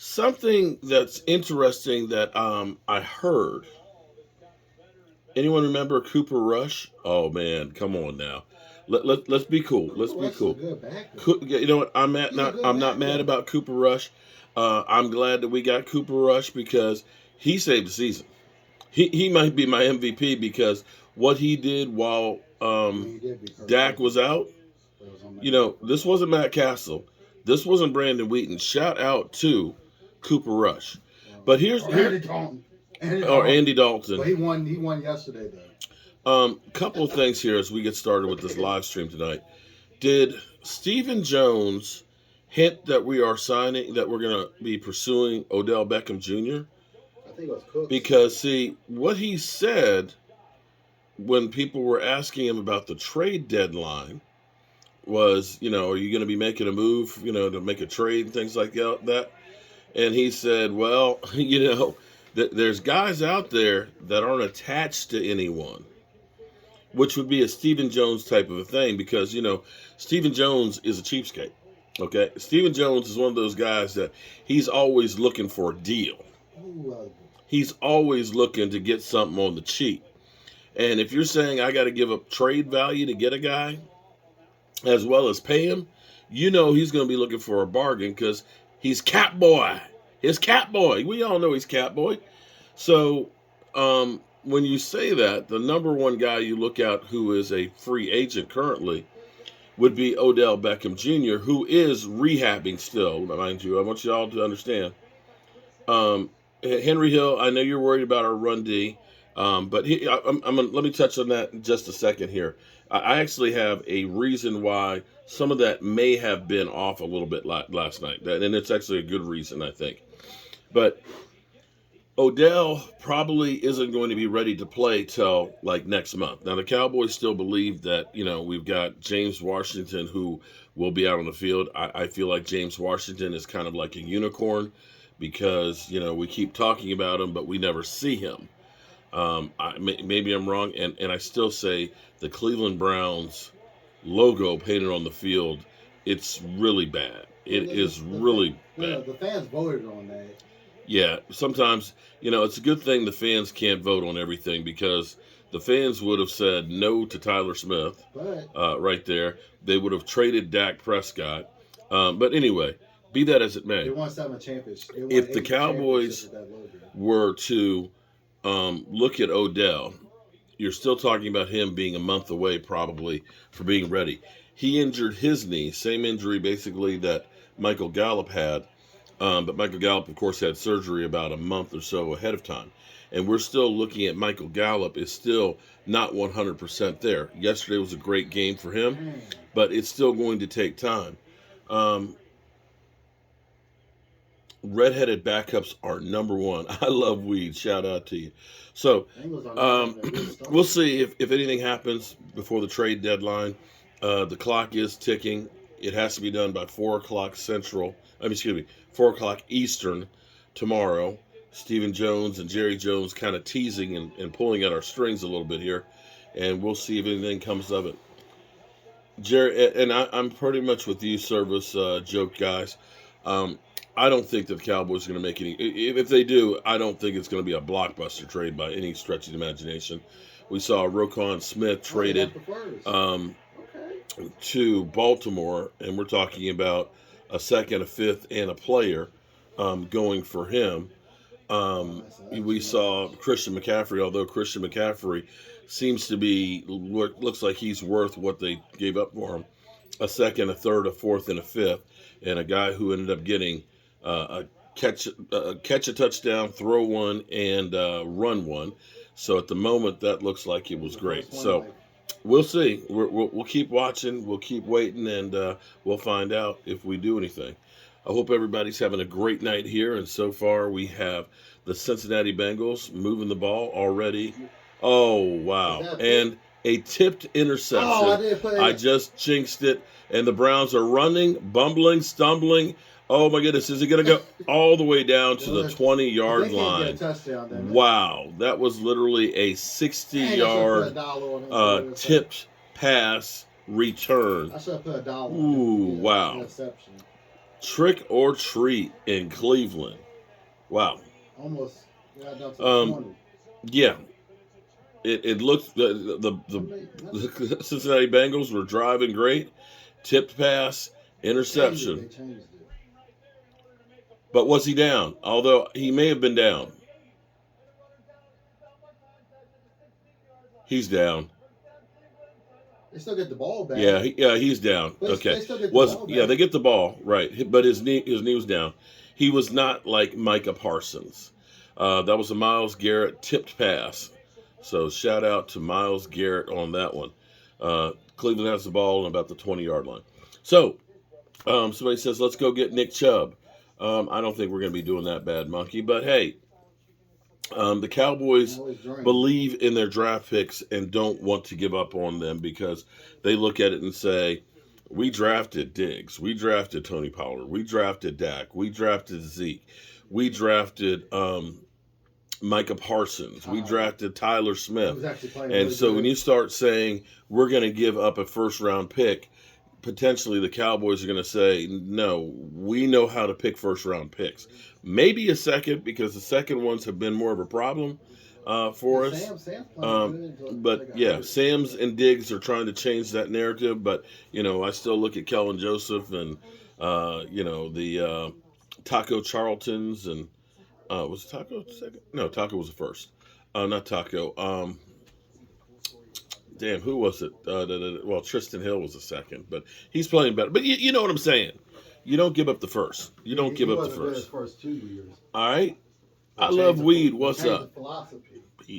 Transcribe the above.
Something that's interesting that I heard. Anyone remember Cooper Rush? Oh man, come on now. Let's be cool. Let's Cooper be Rush is a cool. good backup. You know what? He's a good I'm not mad backup. about Cooper Rush. I'm glad that we got Cooper Rush because he saved the season. He might be my MVP because what he did while I mean, he did beat Kirk Dak was Cousins. out. It was on You that know, Kirk this Cousins. wasn't Matt Castle. This wasn't Brandon Wheaton. Shout out to Cooper Rush. But here's Or here Andy Dalton. Andy or Dalton. Andy Dalton. But he won. He won yesterday though. Couple of things here as we get started with this live stream tonight. Did Stephen Jones hint that we are signing that we're going to be pursuing Odell Beckham Jr.? I think it was Cooks. Because see what he said when people were asking him about the trade deadline was, are you going to be making a move, to make a trade and things like that? And he said, well, there's guys out there that aren't attached to anyone, which would be a Stephen Jones type of a thing because, Stephen Jones is a cheapskate. Okay. Stephen Jones is one of those guys that he's always looking for a deal. Ooh, He's always looking to get something on the cheap. And if you're saying I got to give up trade value to get a guy as well as pay him, he's going to be looking for a bargain because he's Cap Boy. His Cap Boy. We all know he's Cap Boy. So when you say that, the number one guy you look at who is a free agent currently would be Odell Beckham Jr., who is rehabbing still, mind you. I want you all to understand. Henry Hill, I know you're worried about our run D, but let me touch on that in just a second here. I actually have a reason why some of that may have been off a little bit last night, and it's actually a good reason, I think. But Odell probably isn't going to be ready to play till like next month. Now the Cowboys still believe that we've got James Washington who will be out on the field. I feel like James Washington is kind of like a unicorn because we keep talking about him but we never see him. Maybe I'm wrong, and I still say the Cleveland Browns logo painted on the field, it's really bad. well, It is really bad. the fans voted on that. Yeah, sometimes, it's a good thing the fans can't vote on everything because the fans would have said no to Tyler Smith But right there. They would have traded Dak Prescott. But anyway, be that as it they may, won 7 championships. They won if the 8 championships Cowboys with that logo. were to look at Odell, you're still talking about him being a month away probably for being ready. He injured his knee, same injury basically that Michael Gallup had. But Michael Gallup, of course, had surgery about a month or so ahead of time. And we're still looking at Michael Gallup is still not 100% there. Yesterday was a great game for him, Dang. but it's still going to take time. Um, Redheaded backups are number one. I love weed. Shout out to you. So Bengals are not having a good we'll start. see if anything happens before the trade deadline. The clock is ticking. It has to be done by 4 o'clock Central. Excuse me, 4 o'clock Eastern tomorrow. Stephen Jones and Jerry Jones kind of teasing and pulling at our strings a little bit here. And we'll see if anything comes of it. Jerry, and I'm pretty much with you, service joke guys. Um, I don't think that the Cowboys are going to make any. If they do, I don't think it's going to be a blockbuster trade by any stretch of the imagination. We saw Roquan Smith Oh, they traded got the first. um, Okay. to Baltimore, and we're talking about a second, a fifth, and a player going for him. Oh, that's We too saw much. Christian McCaffrey, although Christian McCaffrey seems to be looks like he's worth what they gave up for him, a second, a third, a fourth, and a fifth, and a guy who ended up getting a catch a touchdown, throw one, and run one. So at the moment, that looks like it It was was the great. first one in So like we'll see. We'll keep watching. We'll keep waiting, and we'll find out if we do anything. I hope everybody's having a great night here. And so far, we have the Cincinnati Bengals moving the ball already. Oh, is wow. that a pick? And a tipped Oh, I interception. did put I it. just jinxed it. And the Browns are running, bumbling, stumbling. Oh, my goodness. Is it going to go all the way down to the Well, if 20-yard they can't get a line? touchdown, then Wow. That was literally a 60 dang, I should have put a yard dollar on it instead of interception. tipped pass return. I should have put a dollar on it. Ooh, Yeah, wow. interception. Trick or treat in Cleveland. Wow. Almost got down to the Um, 20. yeah, it looked the Cincinnati Bengals were driving great, tipped pass, interception. They changed it. But was he down? Although he may have been down. He's down. They still get the ball back. Yeah, he's down. But Okay, they still get the was ball yeah, back. they get the ball right, but his knee was down. He was not like Micah Parsons. That was a Myles Garrett tipped pass. So shout out to Myles Garrett on that one. Cleveland has the ball on about the 20-yard line. So somebody says, let's go get Nick Chubb. I don't think we're going to be doing that bad, Monkey. But hey, the Cowboys believe in their draft picks and don't want to give up on them because they look at it and say, we drafted Diggs, we drafted Tony Pollard, we drafted Dak, we drafted Zeke, we drafted Micah Parsons, we drafted Tyler Smith. And so when you start saying we're going to give up a first-round pick, potentially the Cowboys are going to say, no, we know how to pick first-round picks. Maybe a second, because the second ones have been more of a problem for us. But yeah, Sam's and Diggs are trying to change that narrative. But, I still look at Kellen Joseph and, the Taco Charltons and, was Taco second? No, Taco was the first. Not Taco. Damn, who was it? Well, Tristan Hill was the second, but he's playing better. But you know what I'm saying. You don't give up the first. You don't give up the first. First 2 years. All right. I love weed. What's up? Philosophy.